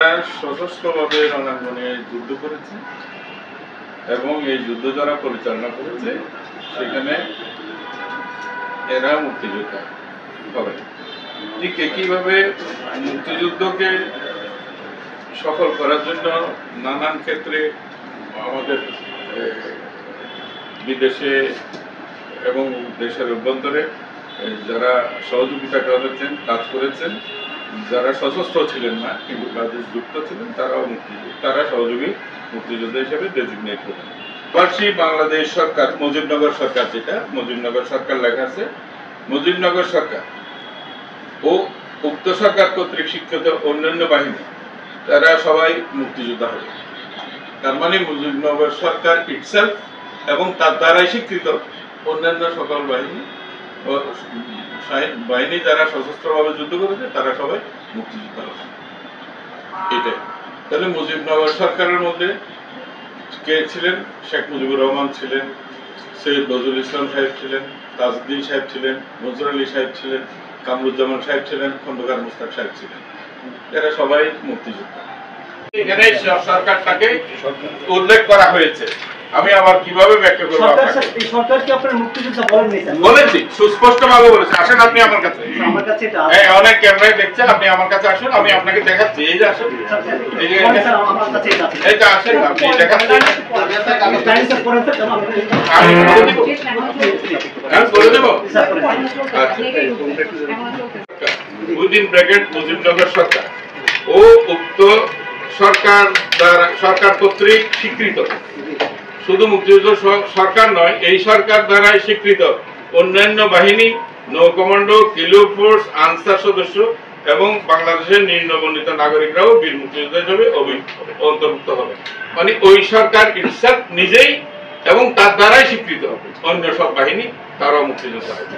সশস্ত্রভাবে রণাঙ্গনে যুদ্ধ করেছে এবং এই যুদ্ধ যারা পরিচালনা করেছে সেখানে এরা মুক্তিযোদ্ধা হবে। ঠিক একইভাবে মুক্তিযুদ্ধকে সফল করার জন্য নানান ক্ষেত্রে আমাদের বিদেশে এবং দেশের অভ্যন্তরে যারা সহযোগিতা করেছেন, কাজ করেছেন, যারা সশস্ত্র ছিলেন না কিন্তু কাজে যুক্ত ছিলেন, তারা সহযোগী মুক্তিযোদ্ধা হিসেবে ডেজিগনেট করেন। পাশাপাশি বাংলাদেশ সরকার, মুজিবনগর সরকার, যেটা মুজিবনগর সরকার লেখা আছে, মুজিবনগর সরকার ও উক্ত সরকার কর্তৃক স্বীকৃত অন্যান্য বাহিনী তারা সবাই মুক্তিযোদ্ধা হবে। তার মানে মুজিবনগর সরকার ইটসেলফ এবং তার দ্বারাই স্বীকৃত অন্যান্য সকল বাহিনী যারা সশস্ত্রভাবে যুদ্ধ করেছে তারা সবাই মুক্তিযোদ্ধা হবে। এটাই। তাহলে মুজিবনগর সরকারের মধ্যে কে ছিলেন? শেখ মুজিবুর রহমান ছিলেন, সৈয়দ নজরুল ইসলাম সাহেব ছিলেন, তাজউদ্দিন সাহেব ছিলেন, নজরুল আলী সাহেব ছিলেন, কামরুজ্জামান সাহেব ছিলেন, খন্দকার মোস্তাক সাহেব ছিলেন। এরা সবাই মুক্তিযোদ্ধা। এখানে সরকারটাকে উল্লেখ করা হয়েছে। আমি আবার কিভাবে ব্যাখ্যা করব? সরকার কি আপনার মুক্তিযোদ্ধা বলেননি? বলেছি, সুস্পষ্টভাবে বলেছি। আসেন আপনি আমার কাছে। আমার কাছে এটা হ্যাঁ, অনেক ক্যামেরায় দেখছেন, আপনি আমার কাছে আসুন, আমি আপনাকে দেখাচ্ছি। এই যে আসুন, এই যে আমার কাছে এটা আছে। এইটা আসেন, আপনি দেখাচ্ছি। আমি টাইমটা পড়ে তো আমি বলে দেব। আমি বলে দেব। আচ্ছা, উইদিন ব্র্যাকেট মুজিবনগর সরকার ও উক্ত সরকার কর্তৃক স্বীকৃত, শুধু মুক্তিযুদ্ধ সরকার নয়, এই সরকার দ্বারাই স্বীকৃত অন্যান্য বাহিনী, নৌ কমান্ডো, কিলো ফোর্স, আনসার সদস্য এবং বাংলাদেশের নিম্নবর্ণিত নাগরিকরাও বীর মুক্তিযোদ্ধা হিসেবে অন্তর্ভুক্ত হবে। মানে ওই সরকার ইটসেলফ নিজেই এবং তার দ্বারাই স্বীকৃত হবে। অন্য সব বাহিনী তারাও মুক্তিযোদ্ধা হবে।